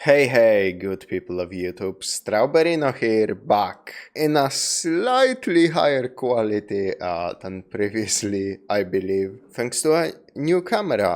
Hey, good people of YouTube, Strawberryno here, back in a slightly higher quality than previously, I believe, thanks to a new camera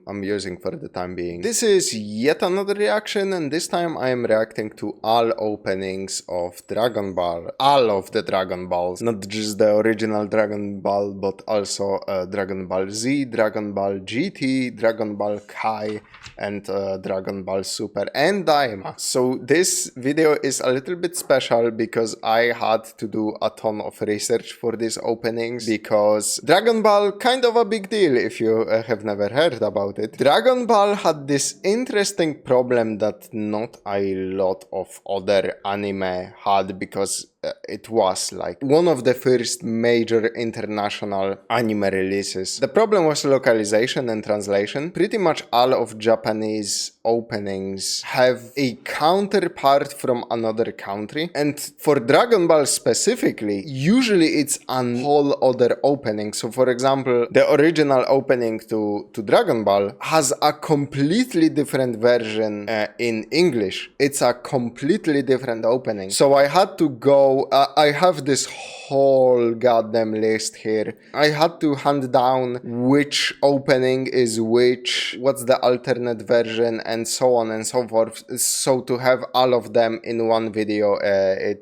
I'm using for the time being. This is yet another reaction, and this time I am reacting to all openings of Dragon Ball. All of the Dragon Balls, not just the original Dragon Ball, but also Dragon Ball Z, Dragon Ball GT, Dragon Ball Kai, and Dragon Ball Super and Daima. So this video is a little bit special because I had to do a ton of research for these openings, because Dragon Ball, kind of a big deal if you have never heard about it. Dragon Ball had this interesting problem that not a lot of other anime had, because it was like one of the first major international anime releases. The problem was localization and translation. Pretty much all of Japanese openings have a counterpart from another country, and for Dragon Ball specifically, usually it's a whole other opening. So for example, the original opening to Dragon Ball has a completely different version in English. It's a completely different opening. So I had to go, I have this whole goddamn list here. I had to hunt down which opening is which, what's the alternate version, and so on and so forth. So to have all of them in one video,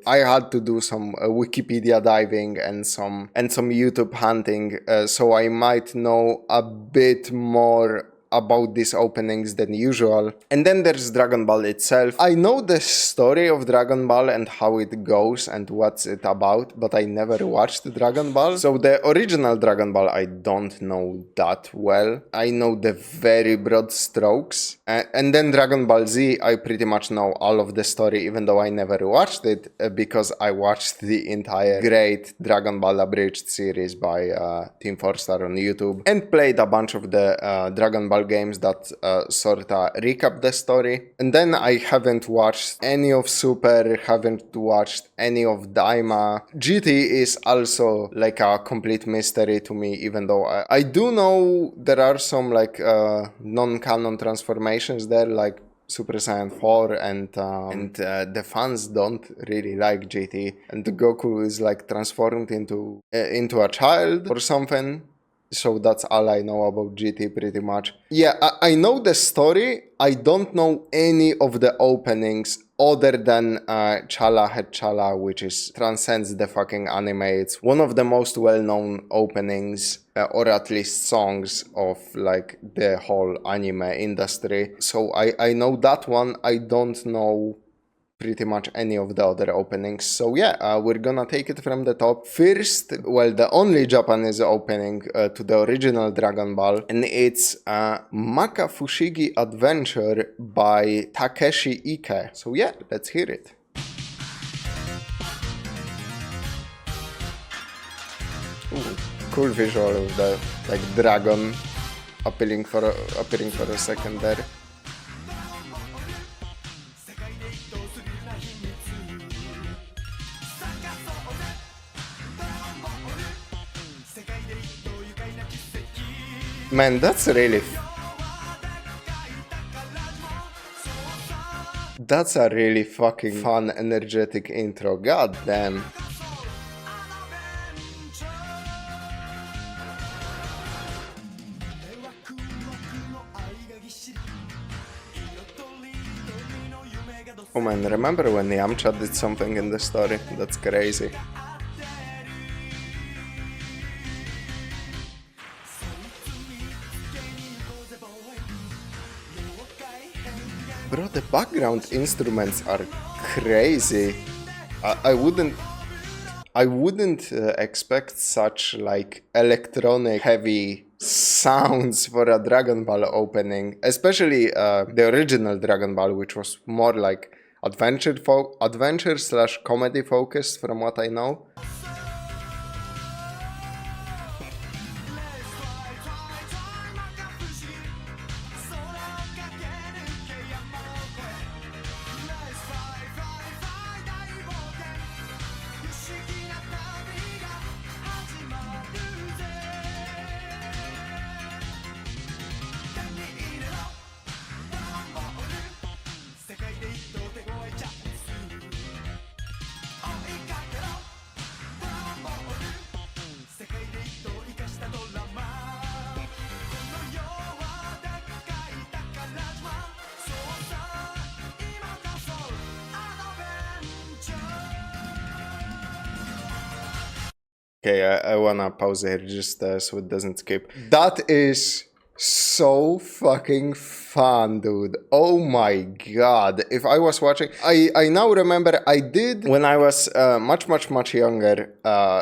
I had to do some Wikipedia diving and some YouTube hunting, so I might know a bit more about these openings than usual. And then there's Dragon Ball itself. I know the story of Dragon Ball and how it goes and what's it about, but I never watched Dragon Ball. So the original Dragon Ball I don't know that well. I know the very broad strokes. And then Dragon Ball Z, I pretty much know all of the story, even though I never watched it, because I watched the entire great Dragon Ball Abridged series by Team 4-Star on YouTube, and played a bunch of the Dragon Ball games that sorta recap the story. And then I haven't watched any of Super, haven't watched any of Daima. GT is also like a complete mystery to me, even though I do know there are some like non-canon transformations there, like Super Saiyan 4, and the fans don't really like GT, and Goku is like transformed into a child or something. So that's all I know about GT pretty much. Yeah, I know the story. I don't know any of the openings other than Chala Head Chala, which transcends the fucking anime. It's one of the most well-known openings, or at least songs, of like the whole anime industry. So I know that one. I don't know pretty much any of the other openings. So yeah, we're gonna take it from the top. First, well, the only Japanese opening to the original Dragon Ball, and it's Maka Fushigi Adventure by Takeshi Ike. So yeah, let's hear it. Ooh, cool visual of the like dragon appearing for a second there. Man, that's a really fucking fun, energetic intro. God damn. Oh man, remember when Yamcha did something in the story? That's crazy. Bro, the background instruments are crazy. I wouldn't expect such like electronic heavy sounds for a Dragon Ball opening, especially the original Dragon Ball, which was more like adventure slash comedy focused, from what I know. Okay, I wanna pause here just so it doesn't skip. That is so fucking fun, dude. Oh my god. If I was watching, I now remember I did when I was much younger,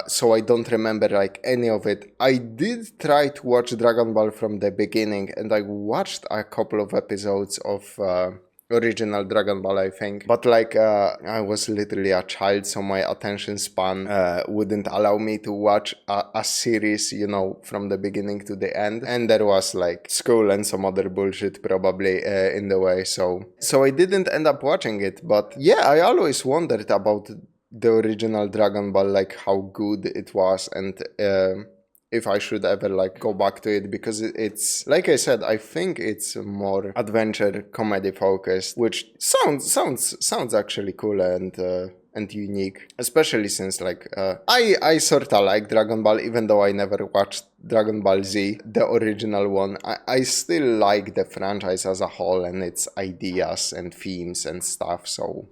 so I don't remember like any of it. I did try to watch Dragon Ball from the beginning, and I watched a couple of episodes of original Dragon Ball, I think. But like, I was literally a child, so my attention span wouldn't allow me to watch a series, you know, from the beginning to the end. And there was like school and some other bullshit probably in the way. So I didn't end up watching it. But yeah, I always wondered about the original Dragon Ball, like how good it was, and if I should ever like go back to it, because it's like I said, I think it's more adventure comedy focused, which sounds actually cool and unique, especially since like I sorta like Dragon Ball, even though I never watched Dragon Ball Z, the original one. I still like the franchise as a whole and its ideas and themes and stuff, so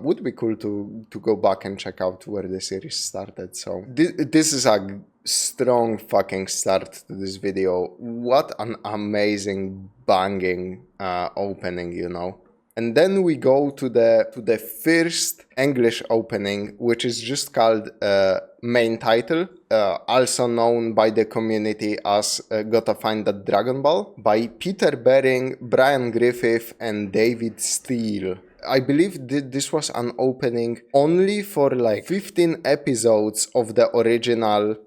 would be cool to go back and check out where the series started. So this is a strong fucking start to this video. What an amazing banging opening, you know. And then we go to the first English opening, which is just called main title, also known by the community as Gotta Find That Dragon Ball, by Peter Bering, Brian Griffith, and David Steele. I believe this was an opening only for like 15 episodes of the original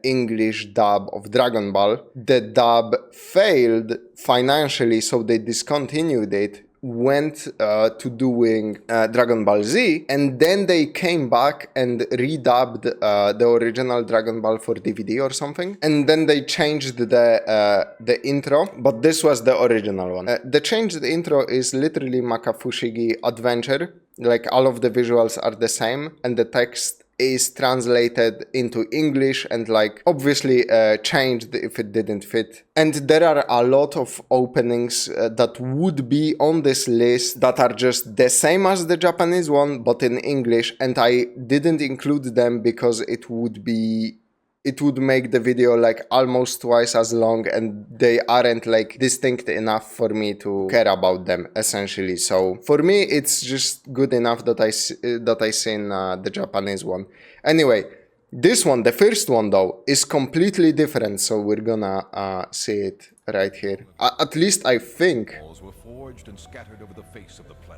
English dub of Dragon Ball. The dub failed financially, so they discontinued it, went to doing Dragon Ball Z, and then they came back and redubbed the original Dragon Ball for DVD or something, and then they changed the intro, but this was the original one. The changed intro is literally Makafushigi Adventure, like all of the visuals are the same, and the text is translated into English and like obviously changed if it didn't fit. And there are a lot of openings that would be on this list that are just the same as the Japanese one but in English, and I didn't include them because it would make the video like almost twice as long, and they aren't like distinct enough for me to care about them essentially. So for me it's just good enough that I seen the Japanese one. Anyway, this one, the first one though, is completely different, so we're gonna see it right here. At least I think.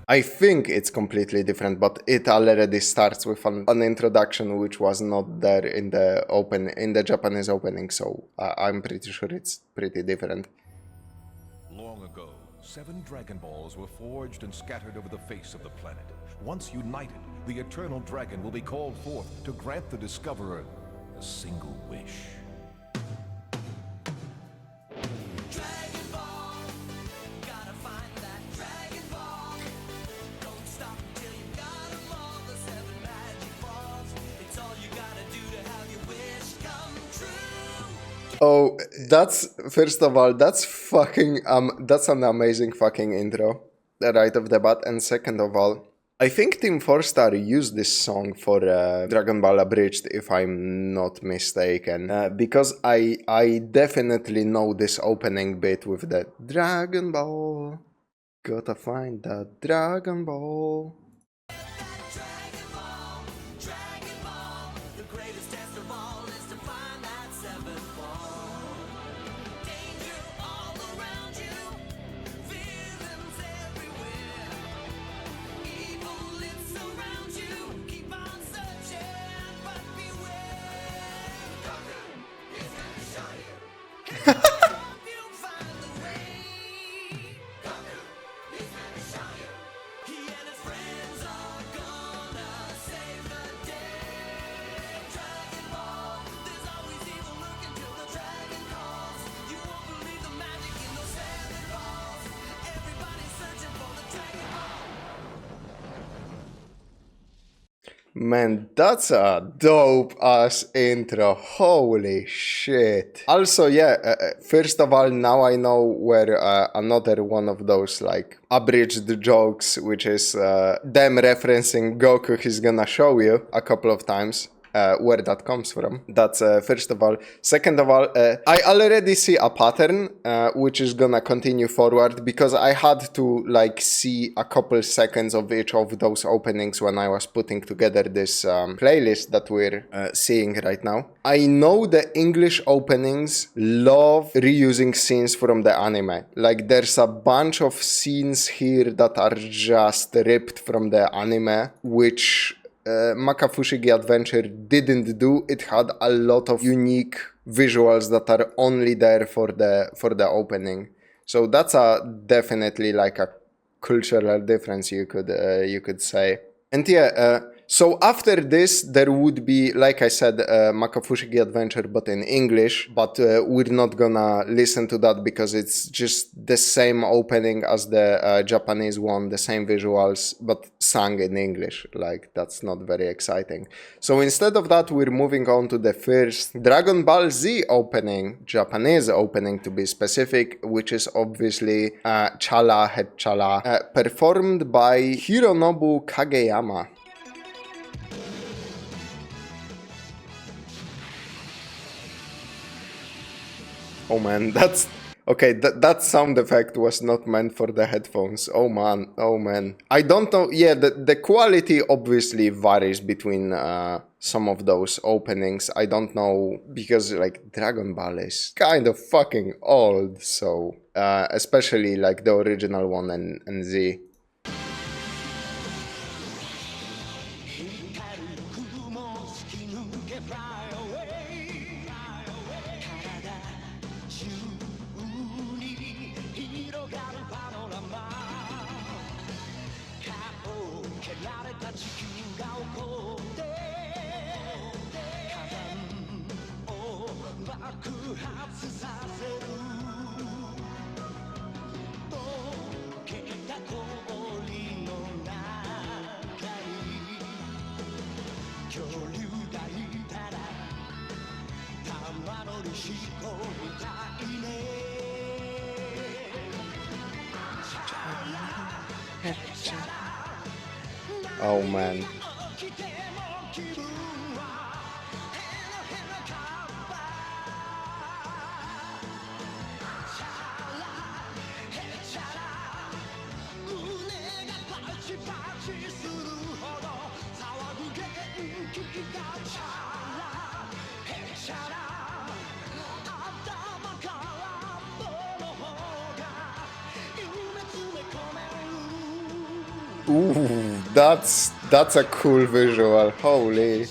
I think it's completely different, but it already starts with an introduction which was not there in the Japanese opening, so I'm pretty sure it's pretty different. Long ago, 7 Dragon Balls were forged and scattered over the face of the planet. Once united, the Eternal Dragon will be called forth to grant the Discoverer a single wish. Oh, that's, first of all, that's fucking, that's an amazing fucking intro, right off the bat. And second of all, I think Team 4-Star used this song for Dragon Ball Abridged, if I'm not mistaken, because I definitely know this opening bit with the Dragon Ball, gotta find that Dragon Ball. Man, that's a dope ass intro. Holy shit. Also, yeah, first of all, now I know where another one of those like abridged jokes, which is them referencing Goku, he's gonna show you a couple of times. where that comes from. That's first of all. Second of all, I already see a pattern which is gonna continue forward because I had to like see a couple seconds of each of those openings when I was putting together this playlist that we're seeing right now. I know the English openings love reusing scenes from the anime. Like there's a bunch of scenes here that are just ripped from the anime, which Makafushigi Adventure didn't do. It had a lot of unique visuals that are only there for the opening. So that's definitely like a cultural difference, you could say. And yeah, so after this, there would be, like I said, Makafushigi Adventure, but in English. But we're not gonna listen to that because it's just the same opening as the Japanese one, the same visuals, but sung in English. Like, that's not very exciting. So instead of that, we're moving on to the first Dragon Ball Z opening, Japanese opening to be specific, which is obviously Chala Het Chala, performed by Hironobu Kageyama. Oh man, that's... Okay, that sound effect was not meant for the headphones. Oh man, oh man. I don't know, yeah, the quality obviously varies between some of those openings. I don't know, because like Dragon Ball is kind of fucking old, so... especially like the original one and Z. Oh man. Ooh, that's a cool visual. Holy.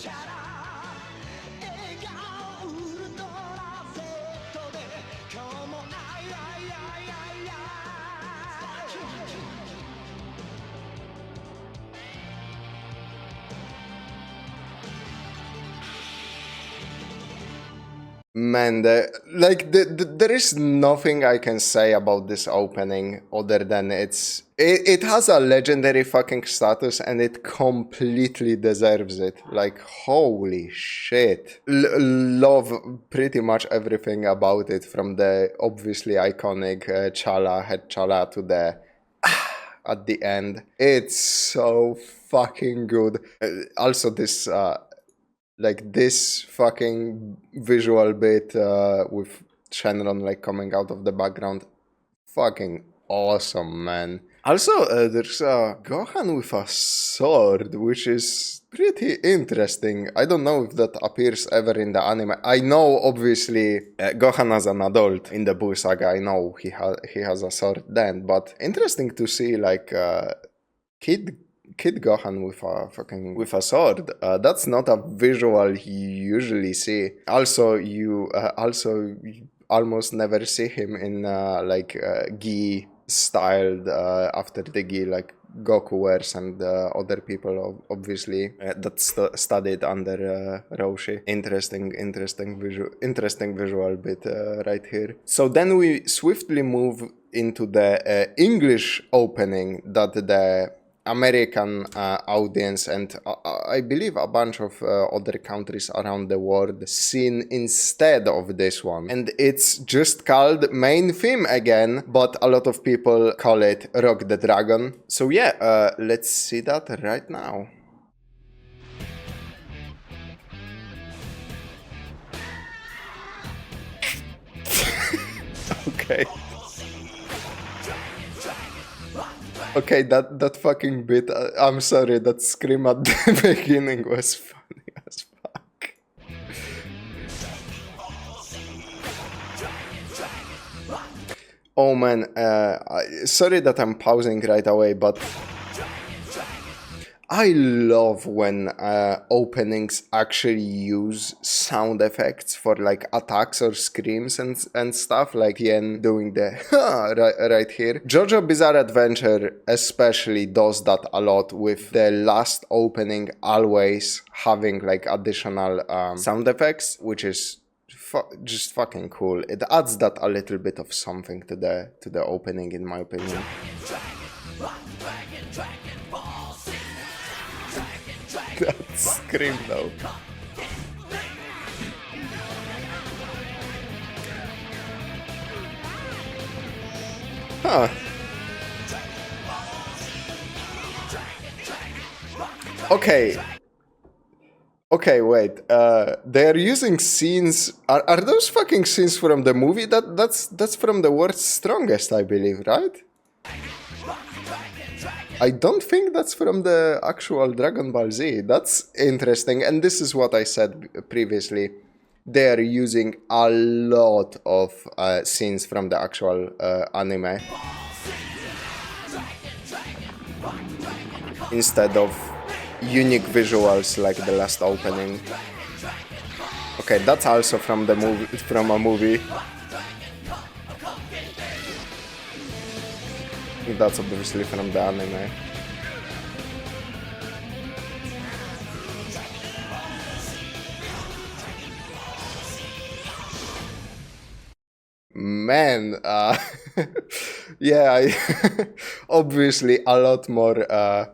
Man, there is nothing I can say about this opening other than it has a legendary fucking status and it completely deserves it. Like, holy shit. Love pretty much everything about it, from the obviously iconic Chala, Het Chala, to the at the end. It's so fucking good. Also this... like this fucking visual bit with Shenron like coming out of the background. Fucking awesome, man. Also, there's a Gohan with a sword, which is pretty interesting. I don't know if that appears ever in the anime. I know, obviously, Gohan as an adult in the Buu saga, I know he has a sword then, but interesting to see, like, Kid Gohan with a sword. That's not a visual you usually see. Also, you almost never see him in gi styled after the gi like Goku wears and other people obviously that studied under Roshi. Interesting visual bit right here. So then we swiftly move into the English opening that the American audience and I believe a bunch of other countries around the world seen instead of this one. And it's just called Main Theme again, but a lot of people call it Rock the Dragon. So yeah, let's see that right now. Okay. Okay, that fucking bit, I'm sorry, that scream at the beginning was funny as fuck. Oh man, sorry that I'm pausing right away, but I love when openings actually use sound effects for like attacks or screams and stuff, like Yen doing the right here. JoJo Bizarre Adventure especially does that a lot, with the last opening always having like additional sound effects, which is just fucking cool. It adds that a little bit of something to the opening, in my opinion. That scream though. Huh. Okay. Okay, wait. They are using scenes. Are those fucking scenes from the movie? That's from the World's Strongest, I believe, right? I don't think that's from the actual Dragon Ball Z. That's interesting, and this is what I said previously. They are using a lot of scenes from the actual anime instead of unique visuals like the last opening. Okay, that's also from the movie, from a movie. That's obviously from the anime. Man, yeah, obviously a lot more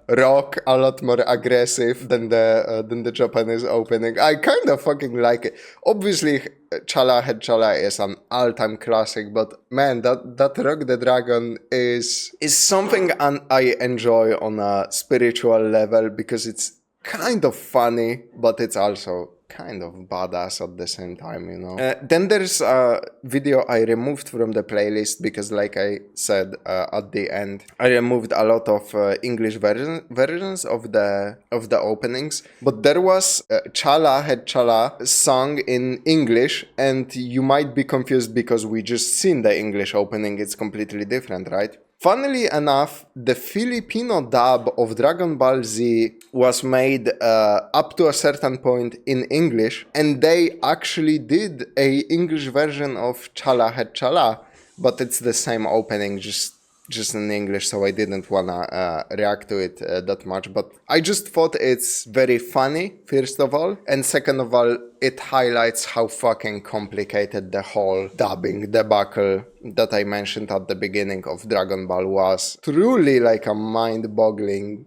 rock, a lot more aggressive than the Japanese opening. I kind of fucking like it. Obviously, Chala Head Chala is an all-time classic, but man, that Rock the Dragon is something I enjoy on a spiritual level, because it's kind of funny, but it's also kind of badass at the same time, you know. Then there's a video I removed from the playlist because, like I said at the end, I removed a lot of English versions of the openings, but there was Chala Head Chala sung in English, and you might be confused because we just seen the English opening. It's completely different, right? Funnily enough, the Filipino dub of Dragon Ball Z was made up to a certain point in English, and they actually did a English version of Chala Head Chala, but it's the same opening, just in English, so I didn't wanna react to it that much. But I just thought it's very funny, first of all, and second of all, it highlights how fucking complicated the whole dubbing debacle that I mentioned at the beginning of Dragon Ball was. Truly like a mind-boggling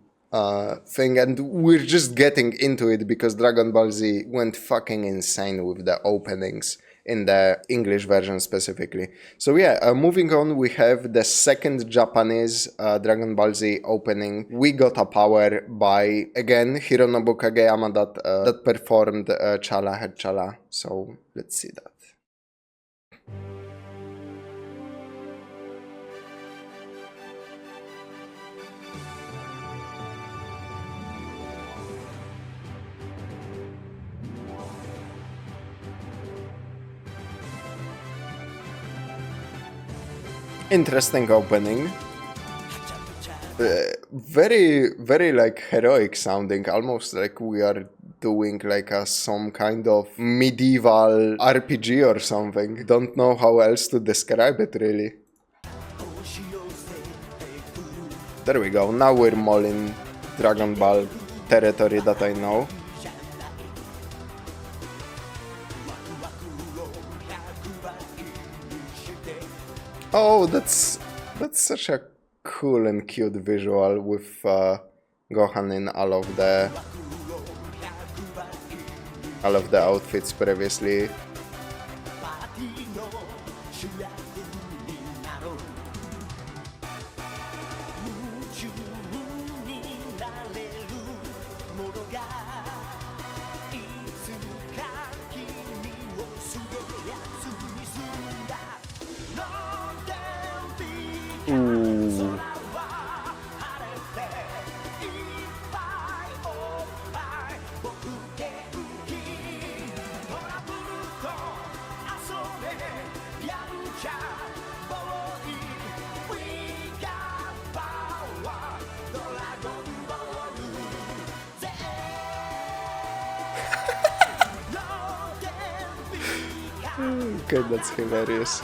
thing, and we're just getting into it because Dragon Ball Z went fucking insane with the openings in the English version specifically. So yeah, moving on, we have the second Japanese Dragon Ball Z opening. We Got a Power by, again, Hironobu Kageyama that performed Chala Head Chala. So let's see that. Interesting opening. Very, very like heroic sounding, almost like we are doing like some kind of medieval RPG or something. Don't know how else to describe it really. There we go, now we're more in Dragon Ball territory that I know. Oh, that's such a cool and cute visual with Gohan in all of the outfits previously. Ooh. Okay, that's hilarious.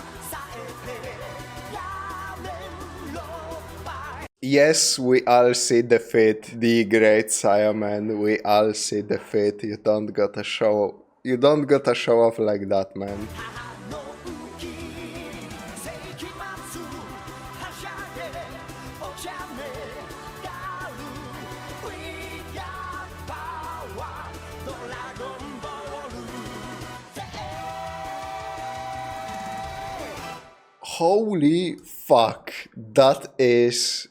Yes, we all see defeat, the great Saiyaman. We all see defeat. You don't gotta show. You don't gotta show off like that, man. Holy fuck, that is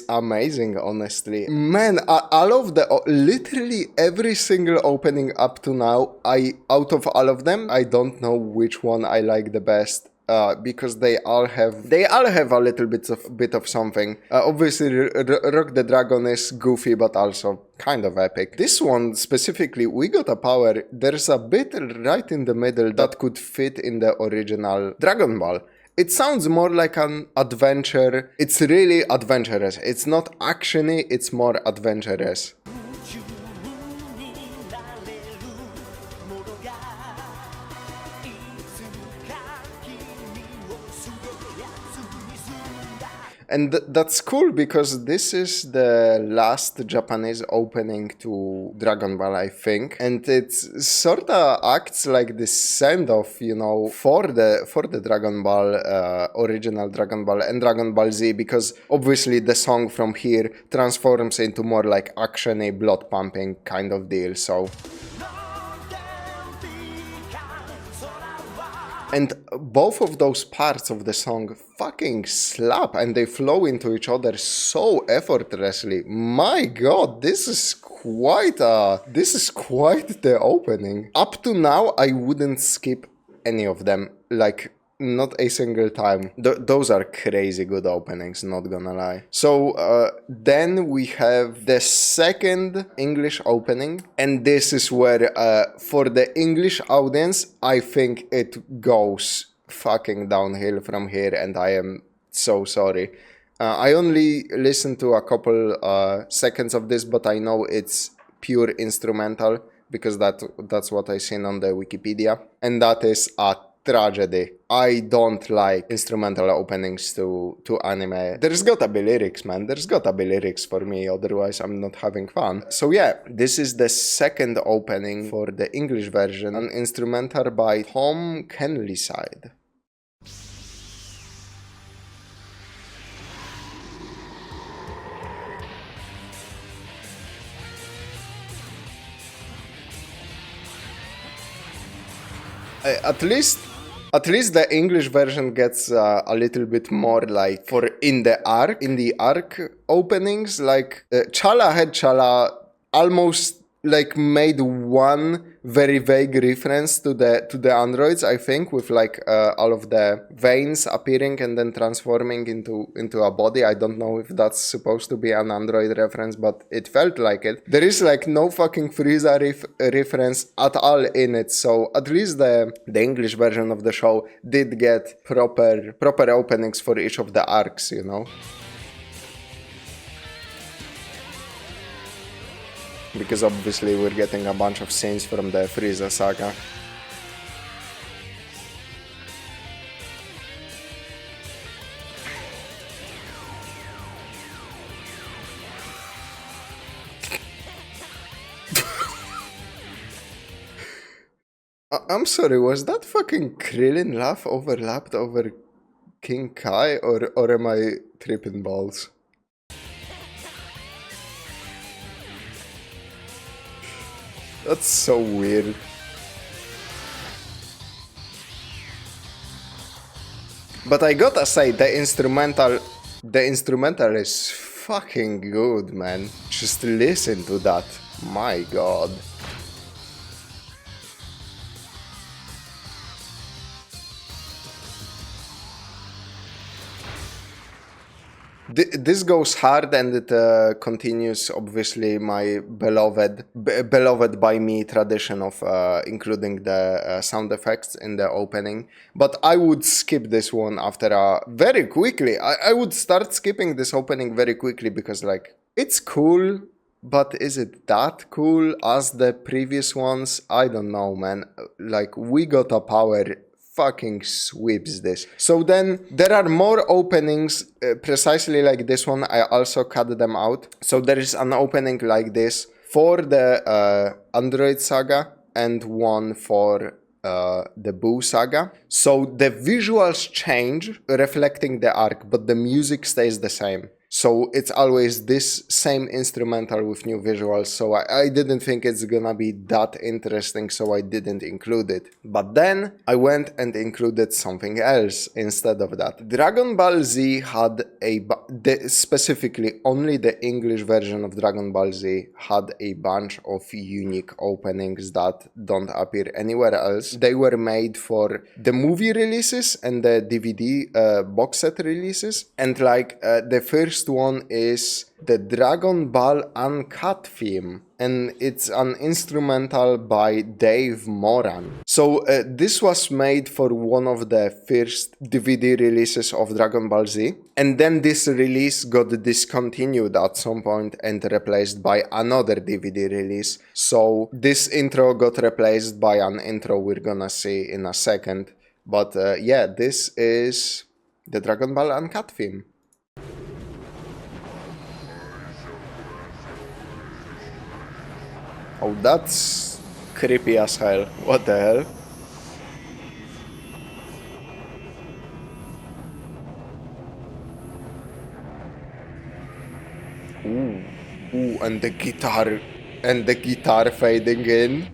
amazing, honestly. Man, all of the literally every single opening up to now, out of all of them, I don't know which one I like the best. Because they all have a little bit of something. Obviously, Rock the Dragon is goofy, but also kind of epic. This one specifically, we got a power. There's a bit right in the middle that could fit in the original Dragon Ball. It sounds more like an adventure. It's really adventurous. It's not actiony, it's more adventurous. And that's cool because this is the last Japanese opening to Dragon Ball, I think. And it sort of acts like the send-off, you know, for the Dragon Ball, original Dragon Ball and Dragon Ball Z, because obviously the song from here transforms into more like actiony, blood-pumping kind of deal, so... And both of those parts of the song fucking slap and they flow into each other so effortlessly. My god, this is quite the opening. Up to now, I wouldn't skip any of them. Like, not a single time. Those are crazy good openings, not gonna lie. So then we have the second English opening, and this is where for the English audience, I think it goes fucking downhill from here, and I am so sorry. I only listened to a couple seconds of this, but I know it's pure instrumental because that's what I seen on the Wikipedia, and that is a tragedy. I don't like instrumental openings to anime. There's gotta be lyrics, man. There's gotta be lyrics for me, otherwise I'm not having fun. So yeah, this is the second opening for the English version, an instrumental by Tom Kenlyside. At least the English version gets a little bit more like for in the arc openings. Like Chala almost like made one very vague reference to the androids, I think, with like all of the veins appearing and then transforming into a body. I don't know if that's supposed to be an android reference, but it felt like it. There is like no fucking Frieza reference at all in it, so at least the English version of the show did get proper openings for each of the arcs, you know. Because obviously we're getting a bunch of scenes from the Frieza saga. I'm sorry, was that fucking Krillin laugh overlapped over King Kai, or am I tripping balls? That's so weird. But I gotta say, the instrumental is fucking good, man. Just listen to that. My god. This goes hard, and it continues, obviously, my beloved by me tradition of including the sound effects in the opening. But I would skip this one after very quickly. I would start skipping this opening very quickly because, like, it's cool, but is it that cool as the previous ones? I don't know, man. Like, We Got a Power fucking sweeps this. So then there are more openings precisely like this one. I also cut them out. So there is an opening like this for the Android saga and one for the Buu saga. So the visuals change, reflecting the arc, but the music stays the same. So it's always this same instrumental with new visuals. So I didn't think it's gonna be that interesting, so I didn't include it. But then I went and included something else instead of that. Dragon Ball Z had specifically only the English version of Dragon Ball Z had a bunch of unique openings that don't appear anywhere else. They were made for the movie releases and the DVD box set releases. And like the first one is the Dragon Ball Uncut theme, and it's an instrumental by Dave Moran. So this was made for one of the first DVD releases of Dragon Ball Z, and then this release got discontinued at some point and replaced by another DVD release. So this intro got replaced by an intro we're gonna see in a second. But yeah, this is the Dragon Ball Uncut theme. Oh, that's creepy as hell. What the hell? Ooh, and the guitar fading in.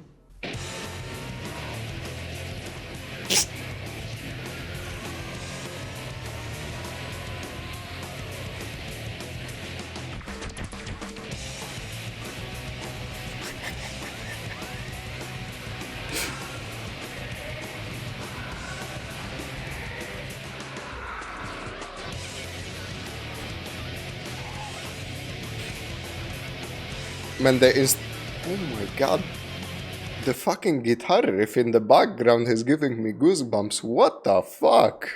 Man, oh my god. The fucking guitar riff in the background is giving me goosebumps. What the fuck?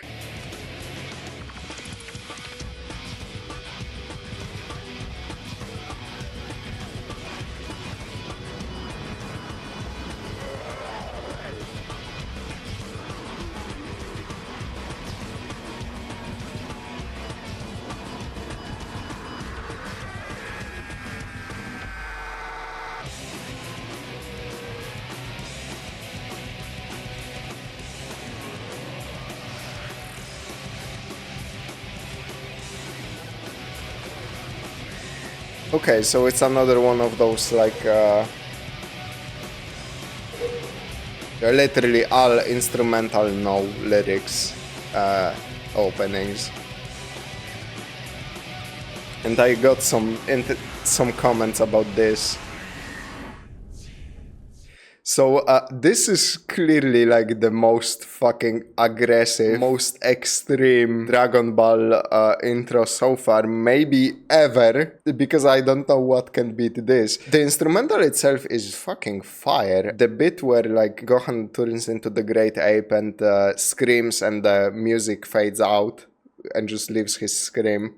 Okay, so it's another one of those, like, they're literally all instrumental, no lyrics openings. And I got some comments about this. So this is clearly like the most fucking aggressive, most extreme Dragon Ball intro so far, maybe ever, because I don't know what can beat this. The instrumental itself is fucking fire. The bit where like Gohan turns into the Great Ape and screams and the music fades out and just leaves his scream.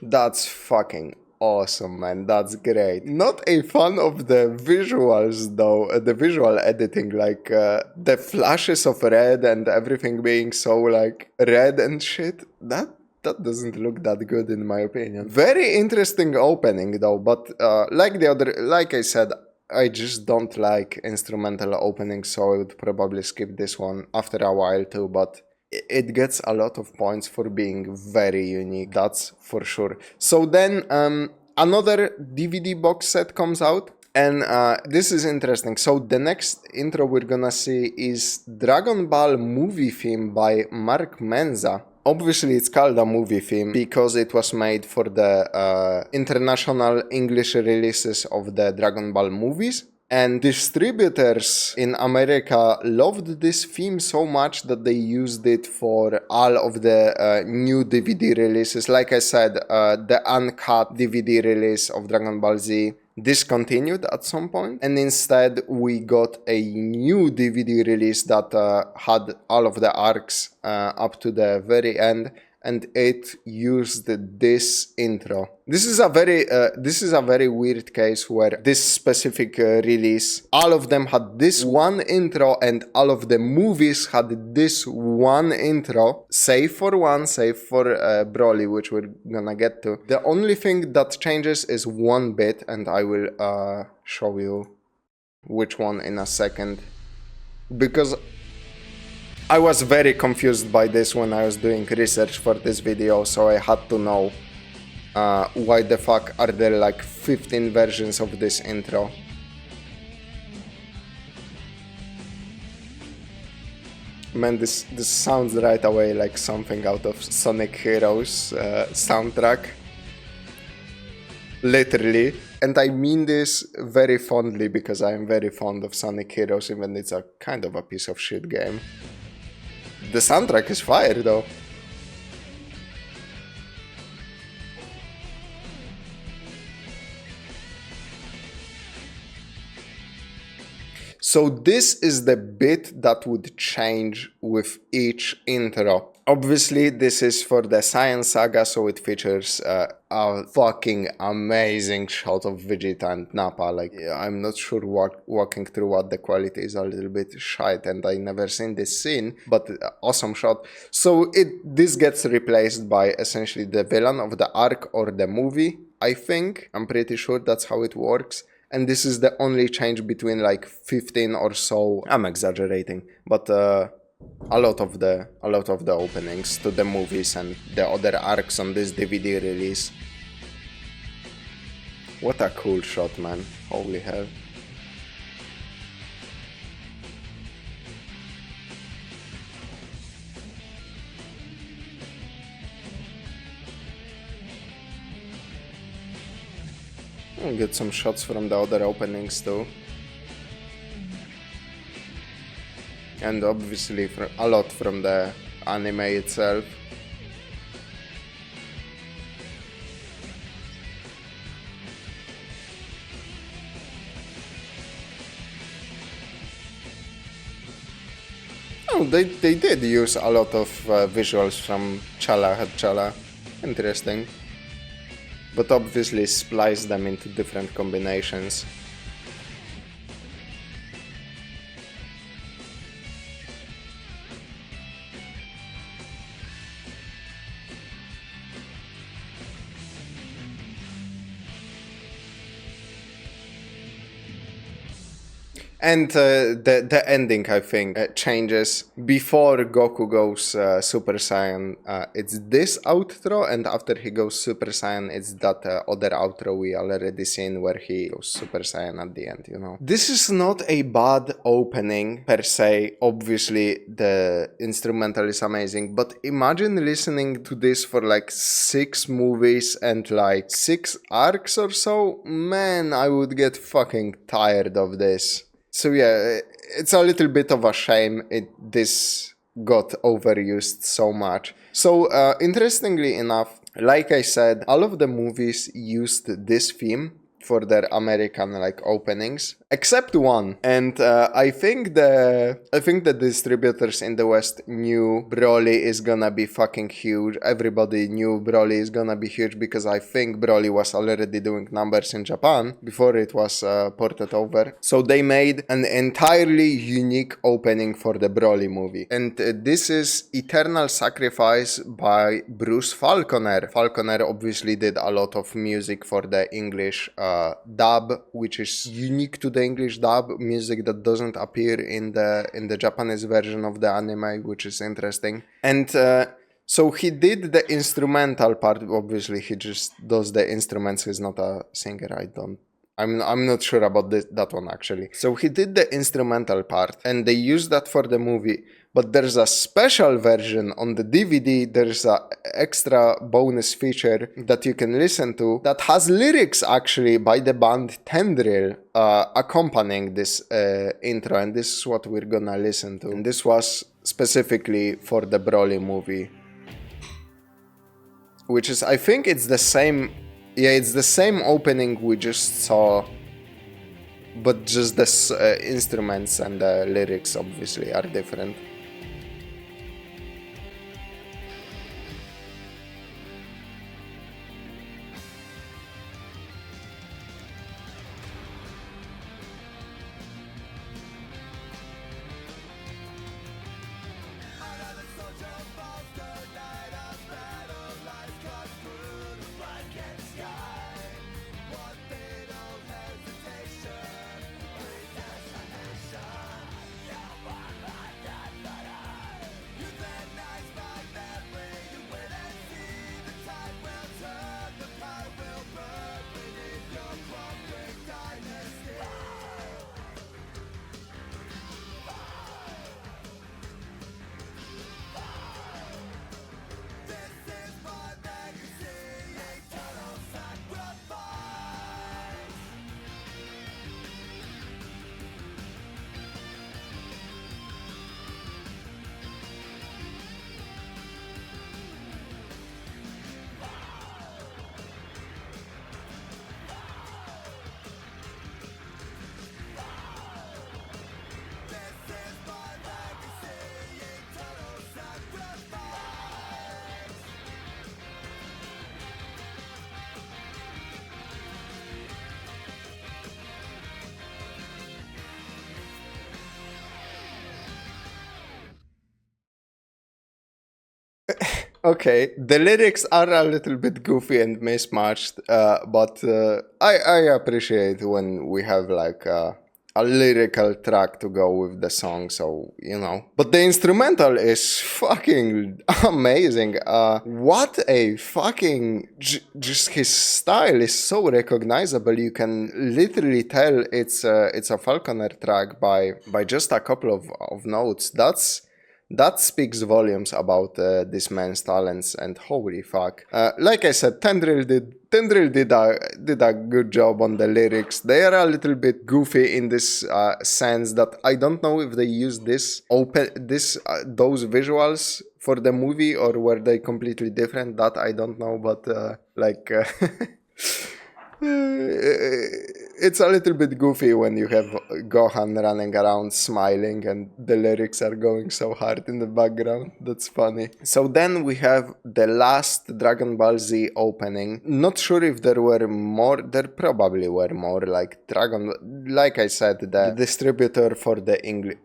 That's fucking awesome, man. That's great. Not a fan of the visuals, though. The visual editing, like the flashes of red and everything being so like red and shit. That doesn't look that good in my opinion. Very interesting opening though, but like I said, I just don't like instrumental openings, so I would probably skip this one after a while too, but it gets a lot of points for being very unique, that's for sure. So then another DVD box set comes out, and this is interesting. So the next intro we're gonna see is Dragon Ball movie theme by Mark Menza. Obviously it's called a movie theme because it was made for the international English releases of the Dragon Ball movies. And distributors in America loved this theme so much that they used it for all of the new DVD releases. Like I said, the Uncut DVD release of Dragon Ball Z discontinued at some point, and instead we got a new DVD release that had all of the arcs up to the very end, and it used this intro. This is a very weird case where this specific release, all of them had this one intro, and all of the movies had this one intro, save for Broly, which we're gonna get to. The only thing that changes is one bit, and I will show you which one in a second, because I was very confused by this when I was doing research for this video, so I had to know why the fuck are there like 15 versions of this intro. Man, this sounds right away like something out of Sonic Heroes soundtrack. Literally. And I mean this very fondly because I am very fond of Sonic Heroes, even it's a kind of a piece of shit game. The soundtrack is fire though. So this is the bit that would change with each intro. Obviously this is for the Saiyan saga, so it features a fucking amazing shot of Vegeta and Nappa. Like, I'm not sure walking through what the quality is a little bit shite, and I never seen this scene, but awesome shot. So this gets replaced by essentially the villain of the arc or the movie, I think. I'm pretty sure that's how it works. And this is the only change between like 15 or so. I'm exaggerating, but a lot of the openings to the movies and the other arcs on this DVD release. What a cool shot, man. Holy hell. We'll get some shots from the other openings too. And obviously a lot from the anime itself. Oh, they did use a lot of visuals from Chala. Interesting. But obviously splice them into different combinations. And the ending, I think, changes. Before Goku goes Super Saiyan, it's this outro, and after he goes Super Saiyan, it's that other outro we already seen where he goes Super Saiyan at the end, you know. This is not a bad opening per se. Obviously, the instrumental is amazing, but imagine listening to this for like 6 movies and like 6 arcs or so. Man, I would get fucking tired of this. So yeah, it's a little bit of a shame this got overused so much. So interestingly enough, like I said, all of the movies used this theme for their American like openings, except one. And I think the distributors in the West knew Broly is gonna be fucking huge. Everybody knew Broly is gonna be huge because I think Broly was already doing numbers in Japan before it was ported over. So they made an entirely unique opening for the Broly movie. And this is Eternal Sacrifice by Bruce Falconer. Falconer obviously did a lot of music for the English dub, which is unique to the English dub, music that doesn't appear in the Japanese version of the anime, which is interesting. And so he did the instrumental part. Obviously he just does the instruments. He's not a singer. I'm not sure about that one actually. So he did the instrumental part and they used that for the movie. But there's a special version on the DVD. There's a extra bonus feature that you can listen to that has lyrics actually by the band Tendril accompanying this intro, and this is what we're gonna listen to. And this was specifically for the Broly movie, which is, I think it's the same. Yeah, it's the same opening we just saw, but just the instruments and the lyrics obviously are different. Okay, the lyrics are a little bit goofy and mismatched, but I appreciate when we have like a lyrical track to go with the song, so you know. But the instrumental is fucking amazing. What a fucking just his style is so recognizable. You can literally tell it's a Falconer track by just a couple of notes. That speaks volumes about this man's talents, and holy fuck. Like I said, Tendril did a good job on the lyrics. They are a little bit goofy in this sense that I don't know if they used those visuals for the movie or were they completely different. That I don't know, but it's a little bit goofy when you have Gohan running around smiling and the lyrics are going so hard in the background. That's funny. So then we have the last Dragon Ball Z opening. Not sure if there were more. There probably were more. Like I said, the distributor for the English.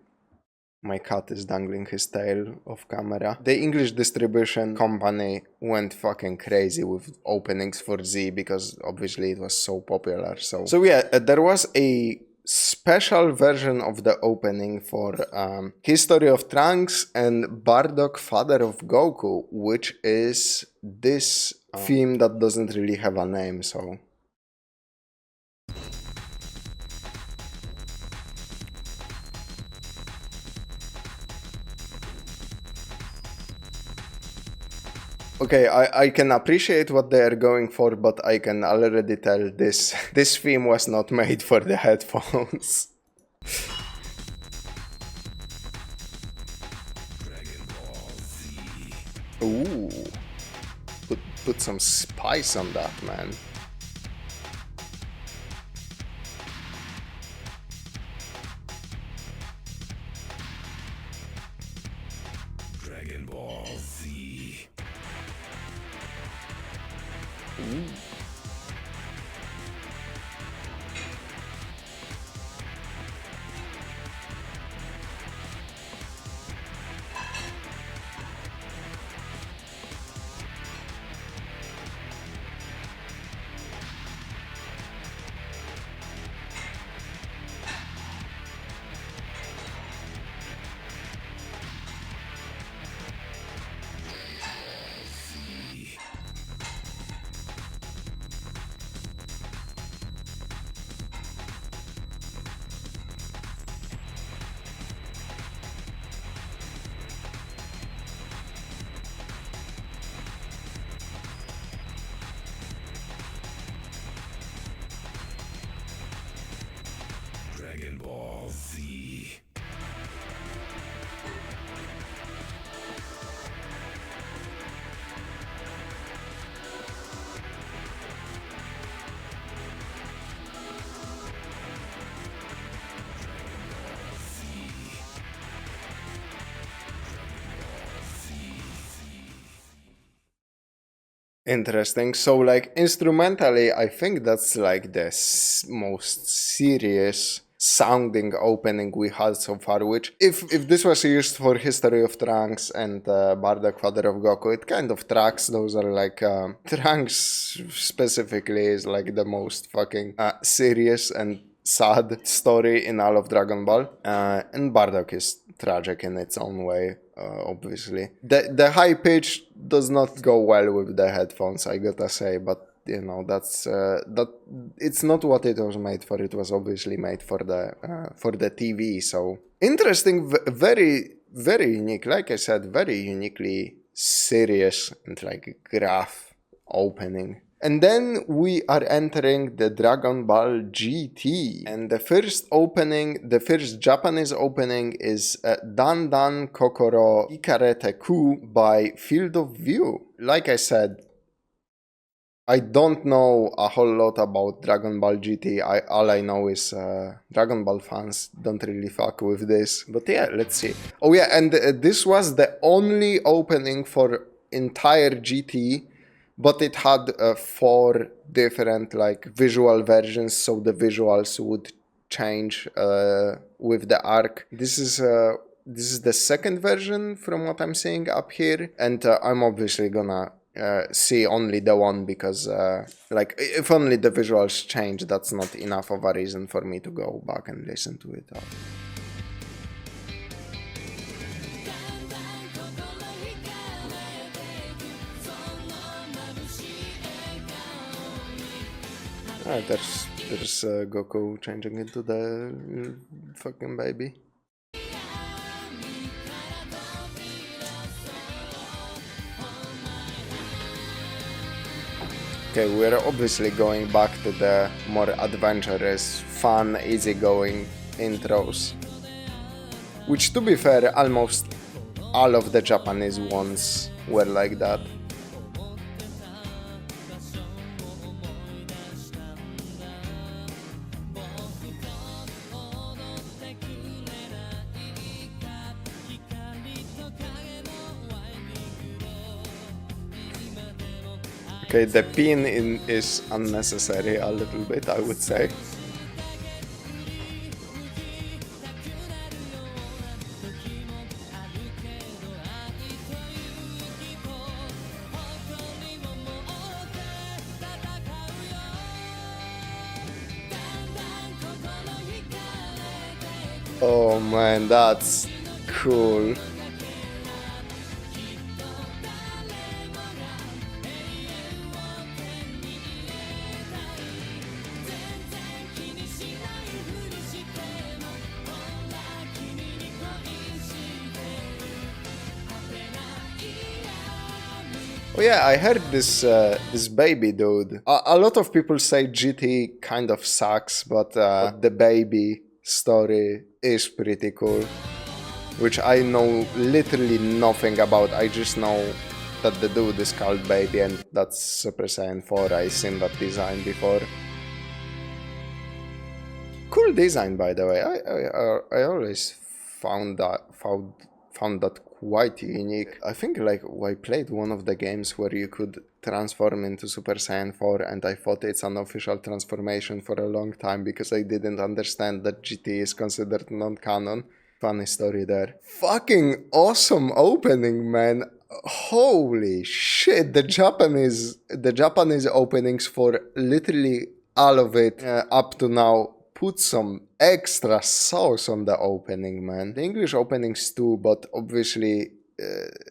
My cat is dangling his tail off camera. The English distribution company went fucking crazy with openings for Z because obviously it was so popular. So yeah, there was a special version of the opening for History of Trunks and Bardock, Father of Goku, which is this theme that doesn't really have a name, so... Okay, I can appreciate what they are going for, but I can already tell this theme was not made for the headphones. Dragon Ball Z. Ooh, put some spice on that, man. Dragon Ball Z. Ooh. Interesting. So, like, instrumentally, I think that's like the most serious sounding opening we had so far, which, if this was used for History of Trunks and Bardock, Father of Goku, it kind of tracks. Those are like, Trunks specifically is like the most fucking serious and sad story in all of Dragon Ball. And Bardock is tragic in its own way, obviously. The high pitch does not go well with the headphones, I gotta say, but you know, that's that it's not what it was made for. It was obviously made for the TV. So interesting, very very unique. Like I said, very uniquely serious and like graph opening. And then we are entering the Dragon Ball GT. And the first opening, the first Japanese opening is Dan Dan Kokoro Ikarete Ku by Field of View. Like I said, I don't know a whole lot about Dragon Ball GT. All I know is Dragon Ball fans don't really fuck with this. But yeah, let's see. Oh yeah, and this was the only opening for entire GT, but it had 4 different like visual versions, so the visuals would change with the arc. This is the second version from what I'm seeing up here, and I'm obviously gonna see only the one because like if only the visuals change, that's not enough of a reason for me to go back and listen to it all. There's Goku changing into the fucking baby. Okay, we're obviously going back to the more adventurous, fun, easygoing intros. Which, to be fair, almost all of the Japanese ones were like that. Okay, the pin is unnecessary a little bit, I would say. Oh man, that's cool. Oh yeah, I heard this baby dude. A lot of people say GT kind of sucks, but the baby story is pretty cool. Which I know literally nothing about. I just know that the dude is called Baby and that's Super Saiyan 4. I've seen that design before. Cool design, by the way. I always found that quite unique. I think like I played one of the games where you could transform into Super Saiyan 4 and I thought it's an official transformation for a long time because I didn't understand that GT is considered non-canon. Funny story there. Fucking awesome opening, man. Holy shit, the Japanese openings for literally all of it up to now put some extra sauce on the opening, man. The English openings too, but obviously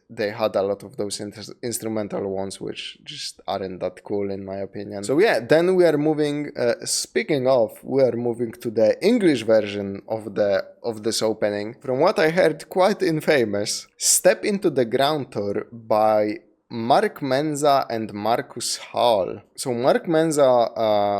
they had a lot of those instrumental ones which just aren't that cool in my opinion. So yeah, then we are moving, we are moving to the English version of this opening. From what I heard, quite infamous. Step into the Ground Tour by Mark Menza and Marcus Hall. So Mark Menza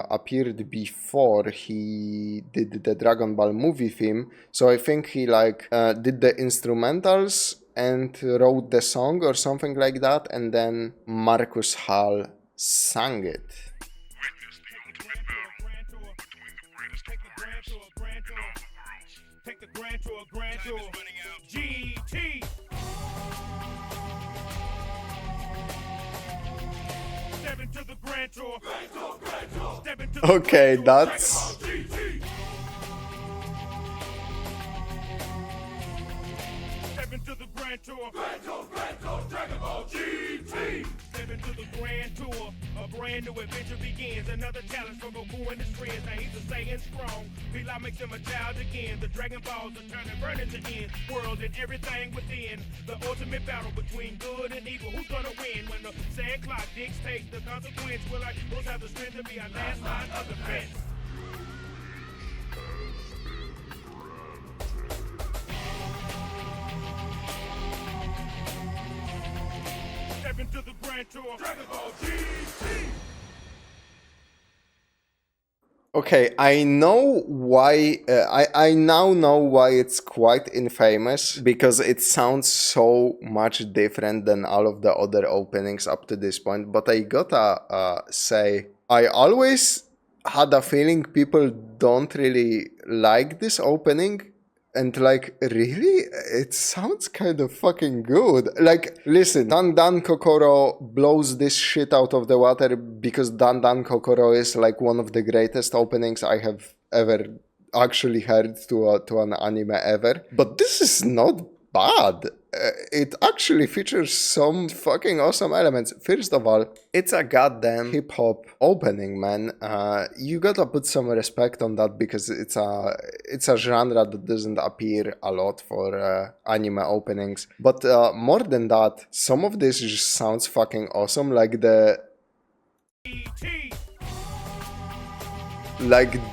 appeared before he did the Dragon Ball movie theme. So I think he like did the instrumentals and wrote the song or something like that, and then Marcus Hall sang it. Witness the ultimate battle between the greatest of warriors in all the worlds. Take the Grand Tour, Grand Tour. Time is running out. GT. grand tour. Step into the Okay, grand tour. that's... Step into the grand tour. Dragon Ball GT. Step into the grand tour. A brand new adventure begins. Another challenge for Goku and his friends. Now he's a Saiyan strong. Pilaf makes him a child again. The Dragon Balls are turning, burning to end. World and everything within. The ultimate battle between good and evil. Who's gonna win? When the sand clock dictates the consequence. Will our heroes have the strength to be our last line of defense? Step into the grand tour. Dragon Ball GT. Okay, I know why. I now know why it's quite infamous, because it sounds so much different than all of the other openings up to this point. But I gotta say, I always had a feeling people don't really like this opening. And like, really? It sounds kind of fucking good. Like, listen, Dan Dan Kokoro blows this shit out of the water because Dan Dan Kokoro is like one of the greatest openings I have ever actually heard to an anime ever. But this is not bad. It actually features some fucking awesome elements. First of all, it's a goddamn hip-hop opening, man. You gotta put some respect on that, because it's a genre that doesn't appear a lot for anime openings. But more than that, some of this just sounds fucking awesome. Like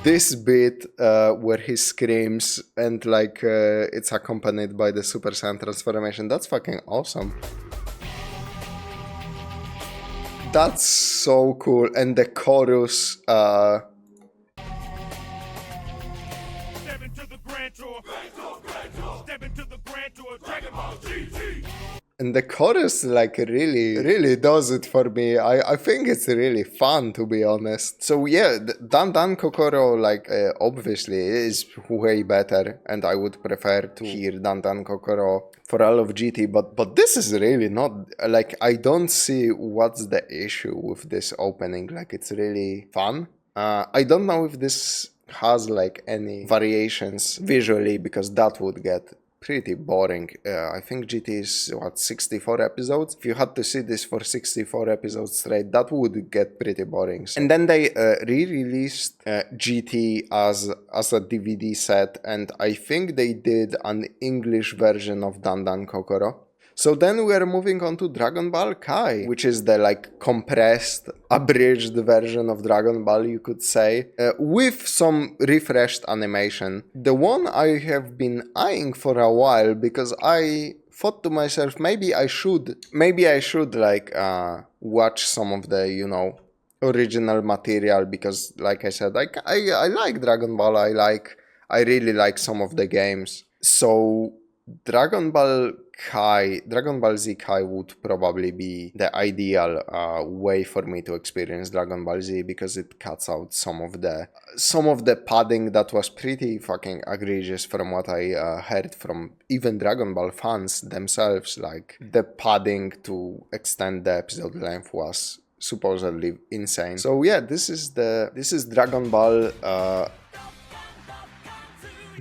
this bit where he screams and like it's accompanied by the Super Saiyan transformation. That's fucking awesome. That's so cool. And the chorus, Step into the grand tour. Step into the grand tour. Dragon Ball GT. and the chorus like really does it for me. I think it's really fun, to be honest. So yeah, Dan Dan Kokoro like obviously is way better, and I would prefer to hear Dan Dan Kokoro for all of GT, but this is really not, like, I don't see what's the issue with this opening. Like, it's really fun. I don't know if this has like any variations visually, because that would get pretty boring. I think GT is, what, 64 episodes? If you had to see this for 64 episodes straight, that would get pretty boring. And then they re-released GT as a DVD set, and I think they did an English version of Dan Dan Kokoro. So then we are moving on to Dragon Ball Kai, which is the like compressed, abridged version of Dragon Ball, you could say, with some refreshed animation. The one I have been eyeing for a while, because I thought to myself, maybe I should like watch some of the, you know, original material, because like I said, I like Dragon Ball. I really like some of the games. So Dragon Ball Z Kai would probably be the ideal way for me to experience Dragon Ball Z, because it cuts out some of the padding that was pretty fucking egregious from what I heard from even Dragon Ball fans themselves. Like, the padding to extend the episode length was supposedly insane. So yeah, this is Dragon Ball.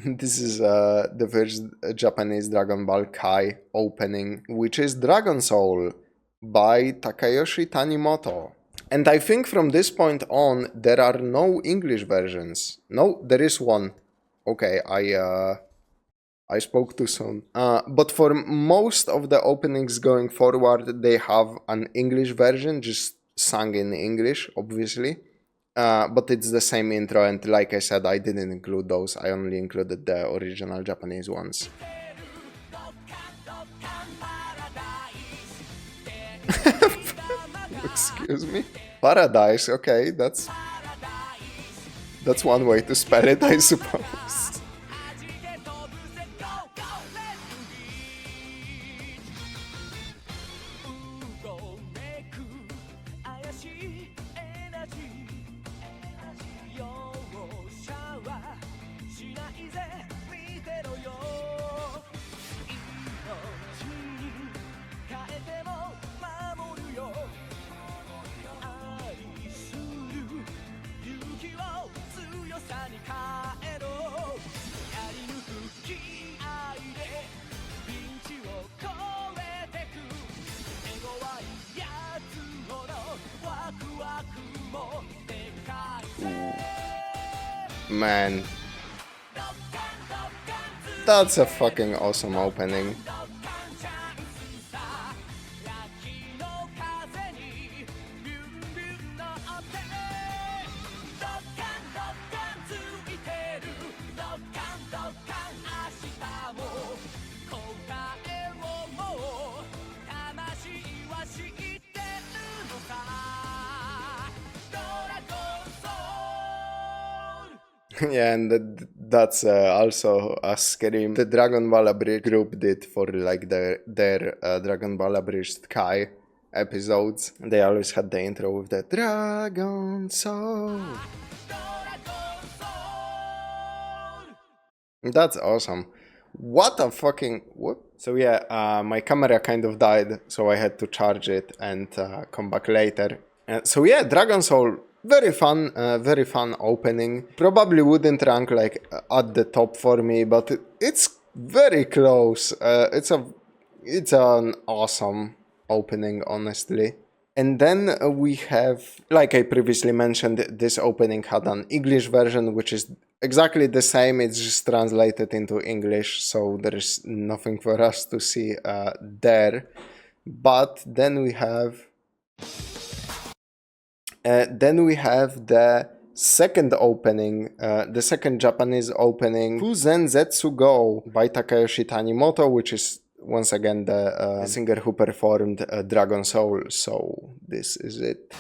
This is the first Japanese Dragon Ball Kai opening, which is Dragon Soul by Takayoshi Tanimoto. And I think from this point on, there are no English versions. No, there is one. Okay, I spoke too soon. But for most of the openings going forward, they have an English version, just sung in English, obviously. But it's the same intro, and like I said, I didn't include those. I only included the original Japanese ones. Excuse me? Paradise, okay, that's one way to spell it, I suppose. Man, that's a fucking awesome opening. Yeah, and that's also a scream the Dragon Ball Abridged group did for like their Dragon Ball Abridged Kai episodes. They always had the intro with the Dragon Soul. That's awesome. What a fucking whoop. So yeah, my camera kind of died, so I had to charge it and come back later. So yeah, Dragon Soul, very fun opening. Probably wouldn't rank like at the top for me, but it's very close. It's an awesome opening, honestly. And then we have, like I previously mentioned, this opening had an English version, which is exactly the same. It's just translated into English, so there is nothing for us to see there. But then we have the second opening, the second Japanese opening, Fuzen Zetsu Go by Takayoshi Tanimoto, which is once again the singer who performed Dragon Soul. So this is it.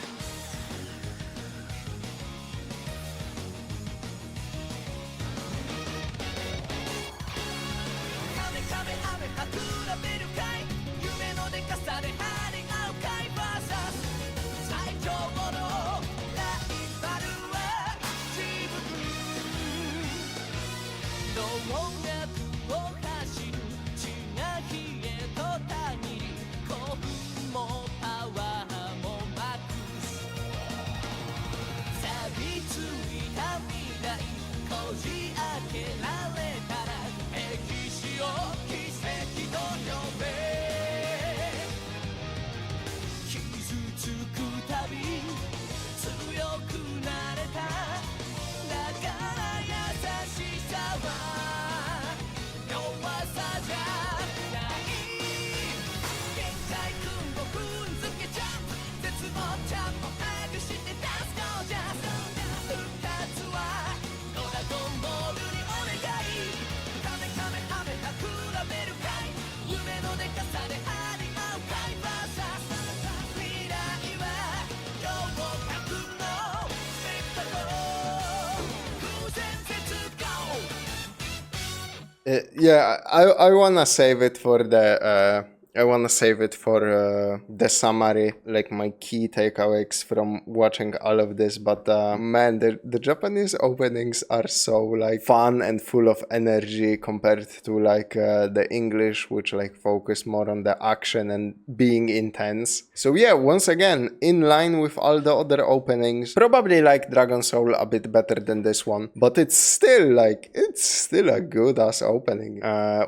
Yeah, I wanna save it for the the summary, like my key takeaways from watching all of this. But man, the Japanese openings are so like fun and full of energy compared to like the English, which like focus more on the action and being intense. So yeah, once again, in line with all the other openings, probably like Dragon Soul a bit better than this one, but it's still a good ass opening.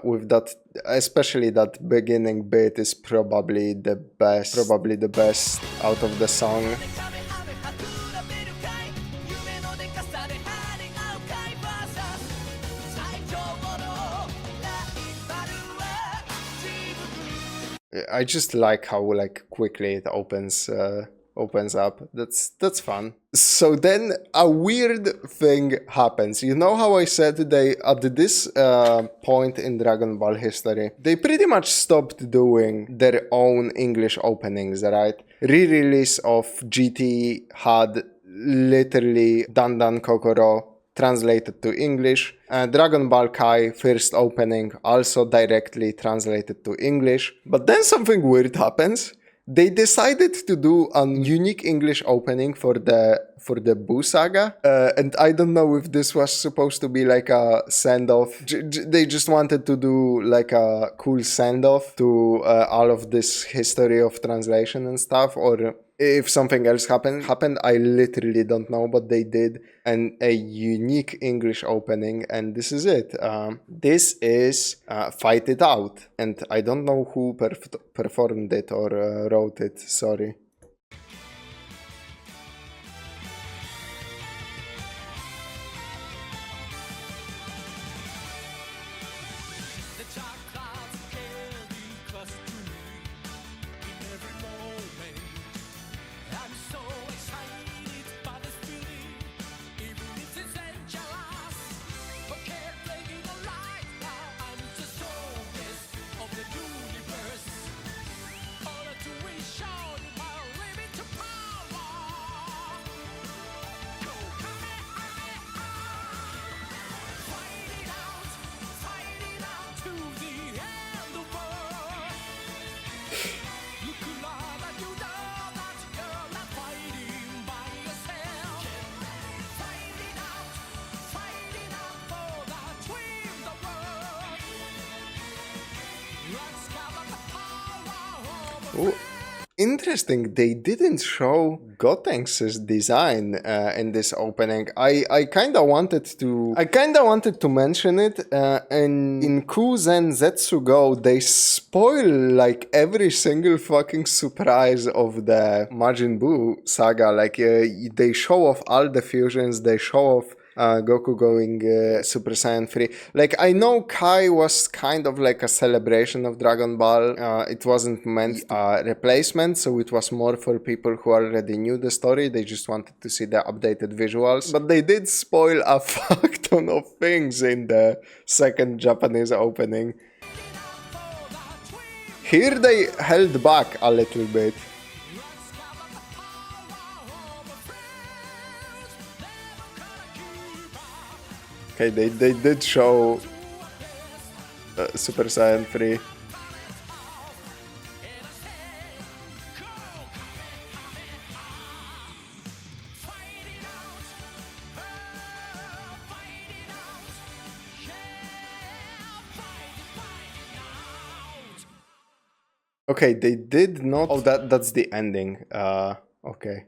With that, especially that beginning bit is probably the best out of the song. I just like how like quickly it opens up. That's fun. So then a weird thing happens. You know how I said they at this point in Dragon Ball history, they pretty much stopped doing their own English openings, right? Re-release of GT had literally Dan Dan Kokoro translated to English. Dragon Ball Kai first opening also directly translated to English. But then something weird happens. They decided to do a unique English opening for the Buu saga, and I don't know if this was supposed to be like a send-off. They just wanted to do like a cool send-off to all of this history of translation and stuff, or if something else happened. I literally don't know, but they did a unique English opening, and this is it. This is Fight It Out, and I don't know who performed it or wrote it, sorry. Ooh. Interesting, they didn't show Gotenks' design in this opening. I kinda wanted to mention it. In Kuzen Zetsugo, they spoil like every single fucking surprise of the Majin Buu saga. Like they show off all the fusions, they show off Goku going Super Saiyan 3. Like, I know Kai was kind of like a celebration of Dragon Ball. It wasn't meant a replacement, so it was more for people who already knew the story. They just wanted to see the updated visuals. But they did spoil a fuck ton of things in the second Japanese opening. Here they held back a little bit. Okay, they did show Super Saiyan 3. Okay, they did not... Oh, that's the ending. Okay.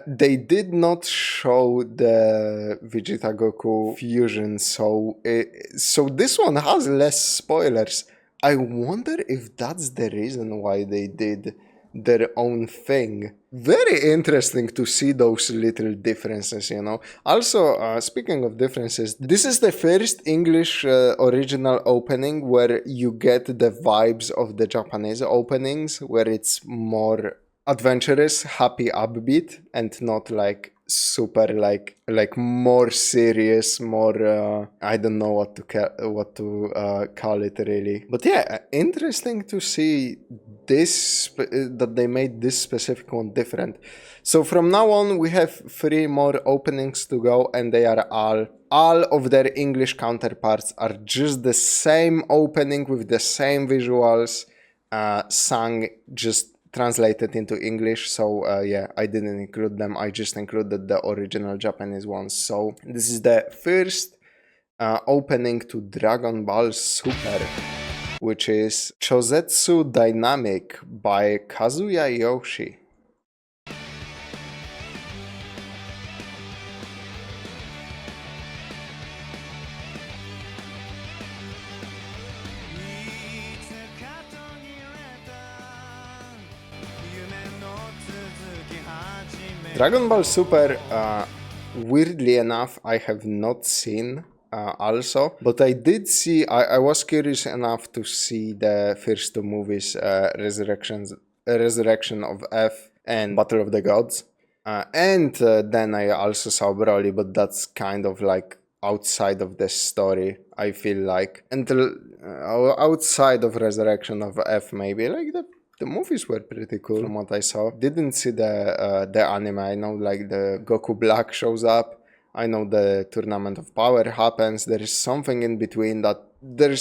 They did not show the Vegeta Goku fusion, so this one has less spoilers. I wonder if that's the reason why they did their own thing. Very interesting to see those little differences, you know. Also, speaking of differences, this is the first English original opening where you get the vibes of the Japanese openings, where it's more adventurous, happy, upbeat, and not like super like more serious, more I don't know what to call it really. But yeah, interesting to see this that they made this specific one different. So from now on we have 3 more openings to go, and they are all of their English counterparts are just the same opening with the same visuals, sung just translated into English. So yeah, I didn't include them. I just included the original Japanese ones. So this is the first opening to Dragon Ball Super, which is Chosetsu Dynamic by Kazuya Yoshi. Dragon Ball Super, weirdly enough, I have not seen also, but I did see, I was curious enough to see the first 2 movies, Resurrection of F and Battle of the Gods. And then I also saw Broly, but that's kind of like outside of the story, I feel like. Until outside of Resurrection of F, maybe, like the movies were pretty cool from what I saw. Didn't see the anime. I know like the Goku Black shows up. I know the Tournament of Power happens. There is something in between that. There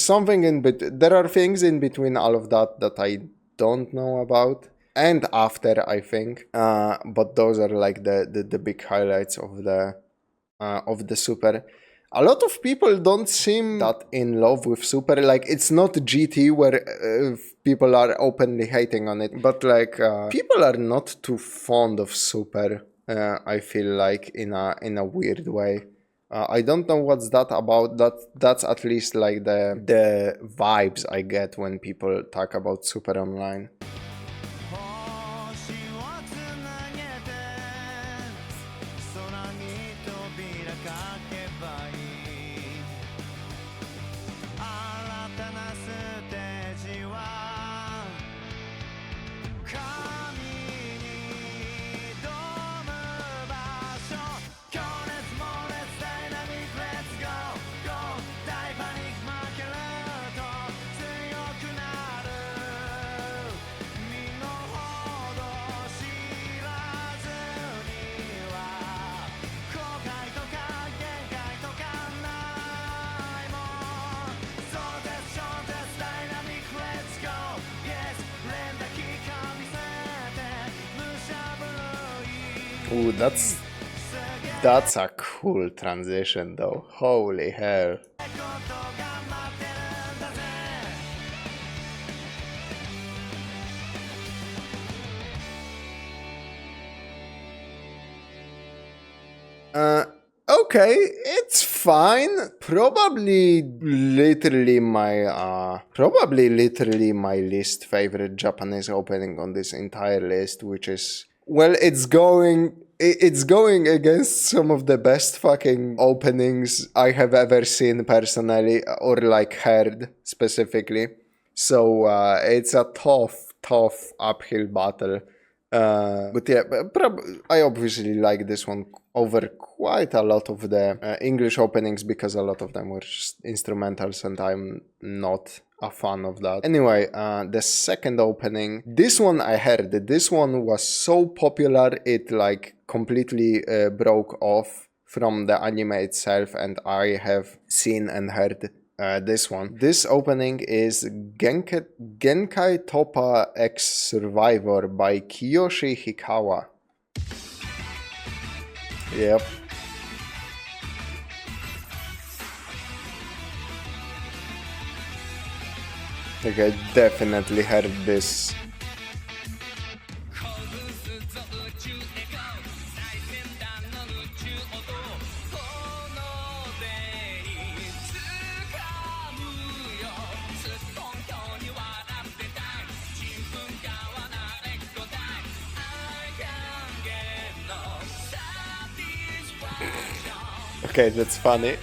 are things in between all of that I don't know about. And after, I think. But those are like the big highlights of the Super. A lot of people don't seem that in love with Super. Like, it's not GT where people are openly hating on it, but like people are not too fond of Super. I feel like in a weird way. I don't know what's that about. That's at least like the vibes I get when people talk about Super online. Ooh, that's a cool transition though. Holy hell. Okay, it's fine. Probably literally my least favorite Japanese opening on this entire list, which is, well, it's going against some of the best fucking openings I have ever seen personally, or like heard specifically. So it's a tough uphill battle. But yeah, I obviously like this one over quite a lot of the English openings because a lot of them were just instrumentals and I'm not a fan of that. Anyway, the second opening, this one I heard, this one was so popular it like completely broke off from the anime itself, and I have seen and heard this one. This opening is Genkai Toppa X Survivor by Kiyoshi Hikawa. Yep. Like I definitely heard this. Okay, that's funny.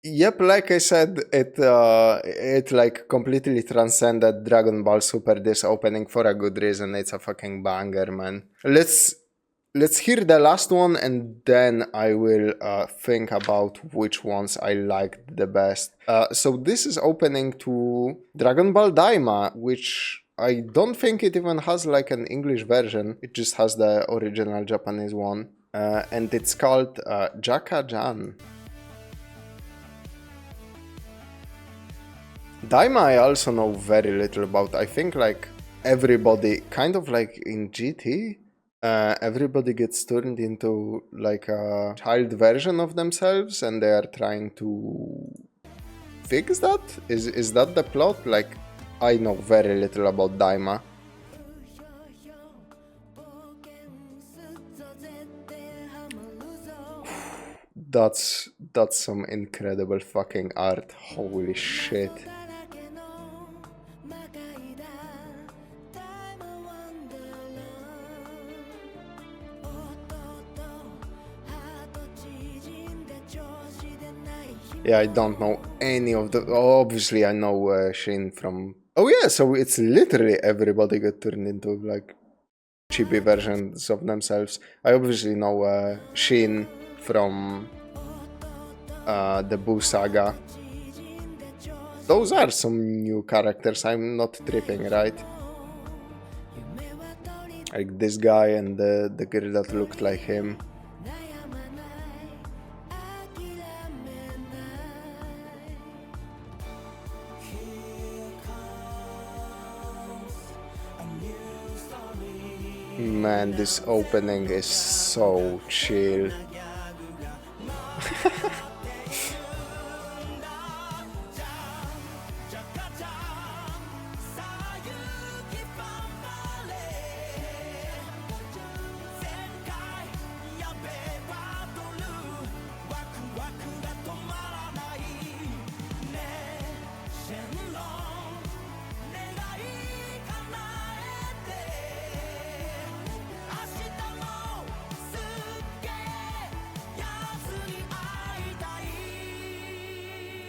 Yep, like I said, it like completely transcended Dragon Ball Super, this opening, for a good reason. It's a fucking banger, man. Let's hear the last one and then I will think about which ones I liked the best. So this is opening to Dragon Ball Daima, which I don't think it even has like an English version. It just has the original Japanese one. And it's called Jaka-Jan. Daima I also know very little about. I think like everybody, kind of like in GT, everybody gets turned into like a child version of themselves and they are trying to fix that? Is that the plot? Like, I know very little about Daima. That's some incredible fucking art. Holy shit. Yeah, I don't know any of the... Obviously, I know Shin from... Oh yeah, so it's literally everybody got turned into, like, chibi versions of themselves. I obviously know Shin from the Buu saga. Those are some new characters, I'm not tripping, right? Like this guy and the girl that looked like him. Man, this opening is so chill.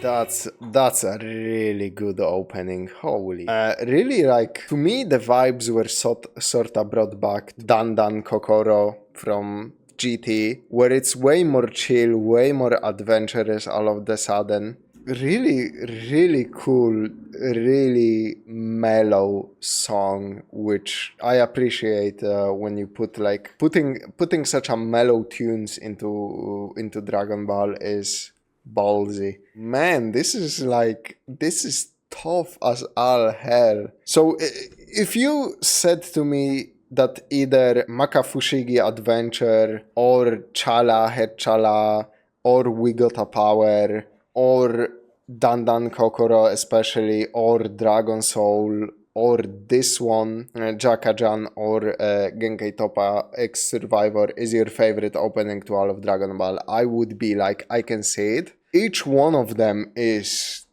That's a really good opening. Holy. Really, like, to me, the vibes were sorta brought back to Dan Dan Kokoro from GT, where it's way more chill, way more adventurous all of the sudden. Really, really cool, really mellow song, which I appreciate when you put like putting such a mellow tunes into Dragon Ball is ballsy. Man, this is tough as all hell. So if you said to me that either Makafushigi Adventure or Chala Head Chala or We Got a Power or Dan Dan Kokoro especially or Dragon Soul or this one, Jakajan or Genkai Toppa X Survivor is your favorite opening to all of Dragon Ball, I would be like, I can say it. Each one of them is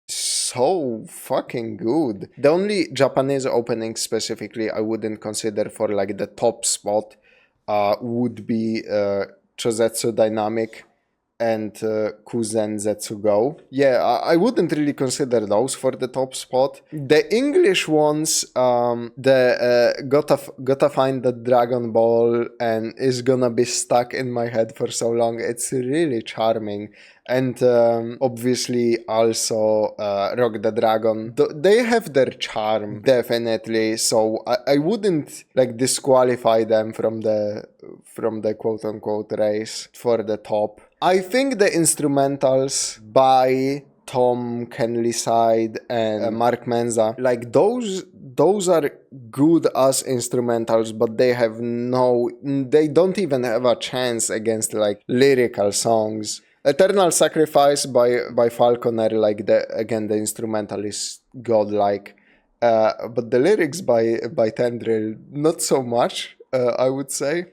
so fucking good. The only Japanese opening specifically I wouldn't consider for like the top spot would be Chosetsu Dynamic and Kuzen Zetsu Go. Yeah, I wouldn't really consider those for the top spot. The English ones, gotta find the Dragon Ball and is gonna be stuck in my head for so long. It's really charming. And obviously also Rock the Dragon. They have their charm, definitely. So I wouldn't like disqualify them from the quote unquote race for the top. I think the instrumentals by Tom Kenlyside and Mark Menza, like those are good as instrumentals, but they don't even have a chance against like lyrical songs. Eternal Sacrifice by Falconer, like the instrumental is godlike, but the lyrics by Tendril not so much, I would say.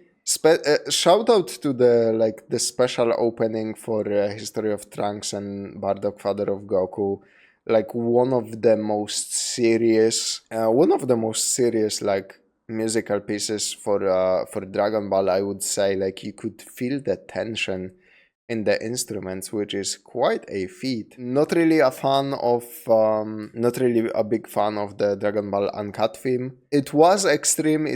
Shout out to the special opening for History of Trunks and Bardock, Father of Goku, like one of the most serious like musical pieces for Dragon Ball. I would say, like, you could feel the tension in the instruments, which is quite a feat. Not really a big fan of the Dragon Ball Uncut theme. It was extreme,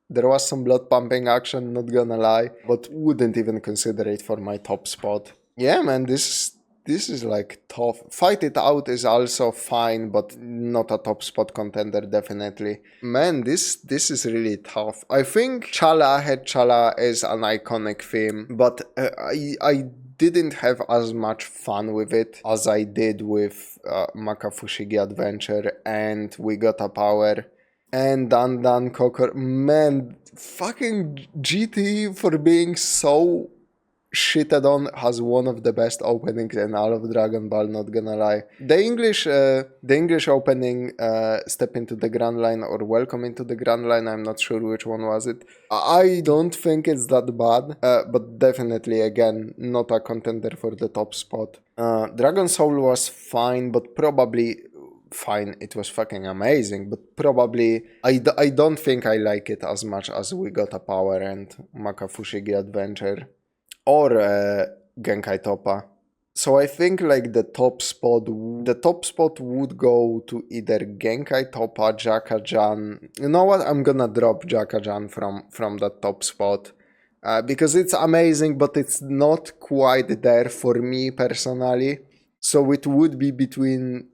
there was some blood pumping action, not gonna lie, but wouldn't even consider it for my top spot. Yeah, man, this is like tough. Fight It Out is also fine, but not a top spot contender, definitely. Man, this is really tough. I think Chala Head Chala is an iconic theme, but I didn't have as much fun with it as I did with Makafushigi Adventure and We Got a Power. And Dan Dan Kokoro. Man, fucking GT for being so shitted on has one of the best openings in all of Dragon Ball, not gonna lie. The English opening, Step into the Grand Line or Welcome into the Grand Line, I'm not sure which one was it. I don't think it's that bad, but definitely, again, not a contender for the top spot. Dragon Soul was fine, but probably... fine, it was fucking amazing, but probably I don't think I like it as much as We Got a Power and Makafushigi Adventure or Genkai Toppa. So I think like the top spot would go to either Genkai Toppa, Jakajan. You know what? I'm gonna drop Jakajan from that top spot. Because it's amazing, but it's not quite there for me personally. So it would be between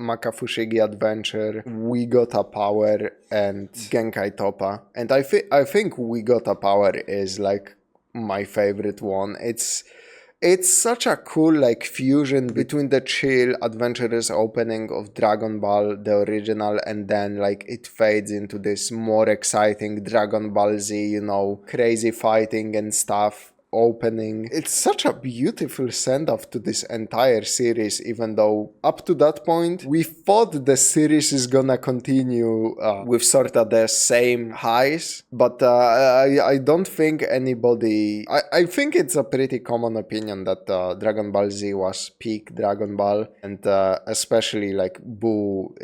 Makafushigi Adventure, We Got a Power, and Genkai Toppa. And I think We Got a Power is like my favorite one. It's such a cool like fusion between the chill, adventurous opening of Dragon Ball, the original, and then like it fades into this more exciting Dragon Ball Z, you know, crazy fighting and stuff opening. It's such a beautiful send-off to this entire series, even though up to that point we thought the series is gonna continue with sort of the same highs, but I don't think anybody... I think it's a pretty common opinion that Dragon Ball Z was peak Dragon Ball, and especially like Buu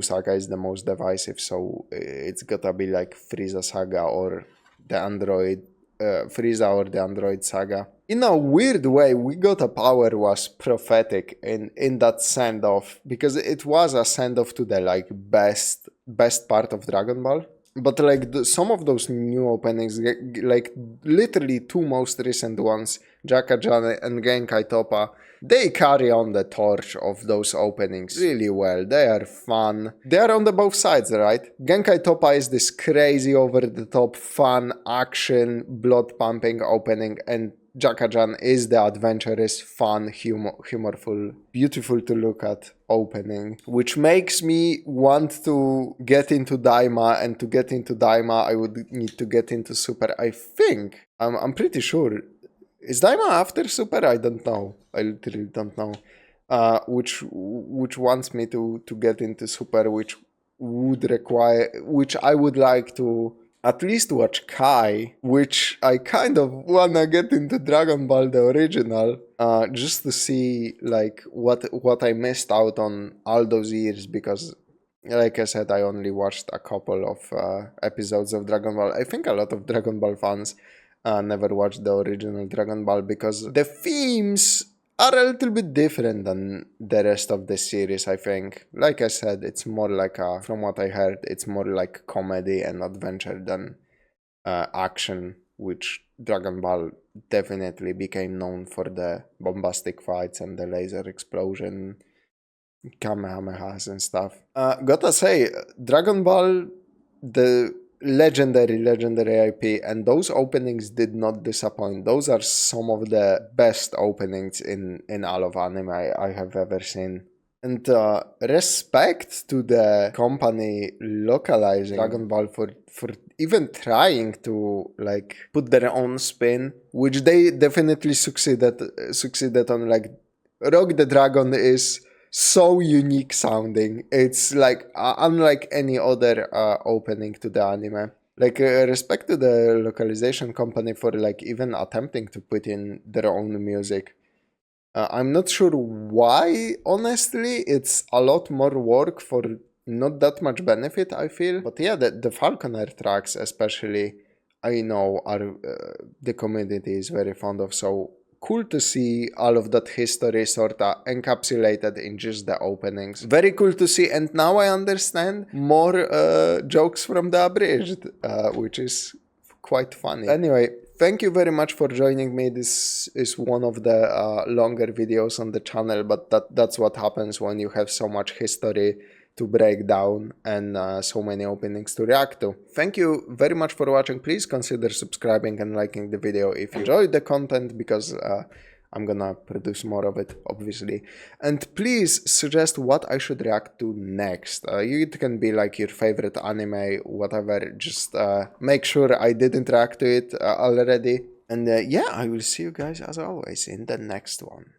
Saga is the most divisive, so it's gotta be like Frieza Saga or the Android Frieza or the Android Saga. in a weird way, we got a power was prophetic in that send off, because it was a send off to the like best part of Dragon Ball. But like some of those new openings, like literally two most recent ones, Jaka-Jan and Genkai Toppa, they carry on the torch of those openings really well. They are fun. They are on the both sides, right? Genkai Toppa is this crazy over-the-top fun action blood pumping opening, and Jaka-Jan is the adventurous, fun, humorful, beautiful to look at opening, which makes me want to get into Daima, and to get into Daima I would need to get into Super. I think, I'm pretty sure. Is Daima after Super? I don't know. I literally don't know. Which wants me to get into Super, which I would like to at least watch Kai, which I kind of wanna get into Dragon Ball the original, just to see like what I missed out on all those years, because like I said, I only watched a couple of episodes of Dragon Ball. I think a lot of Dragon Ball fans never watched the original Dragon Ball because the themes are a little bit different than the rest of the series, I think. Like I said, it's more like from what I heard, it's more like comedy and adventure than action, which Dragon Ball definitely became known for the bombastic fights and the laser explosion, Kamehamehas and stuff. Gotta say, Dragon Ball, the legendary IP, and those openings did not disappoint. Those are some of the best openings in all of anime I have ever seen. And respect to the company localizing Dragon Ball for even trying to like put their own spin, which they definitely succeeded on. Like Rock the Dragon is so unique sounding. It's like unlike any other opening to the anime. Like respect to the localization company for like even attempting to put in their own music. I'm not sure why, honestly. It's a lot more work for not that much benefit, I feel. But yeah, the Falconer tracks especially, I know are the community is very fond of, so cool to see all of that history sorta encapsulated in just the openings. Very cool to see, and now I understand more jokes from the abridged, which is quite funny. Anyway, thank you very much for joining me. This is one of the longer videos on the channel, but that's what happens when you have so much history to break down and so many openings to react to. Thank you very much for watching. Please consider subscribing and liking the video if you enjoyed the content, because I'm gonna produce more of it, obviously. And please suggest what I should react to next. It can be like your favorite anime, whatever. Just make sure I didn't react to it already. And yeah, I will see you guys as always in the next one.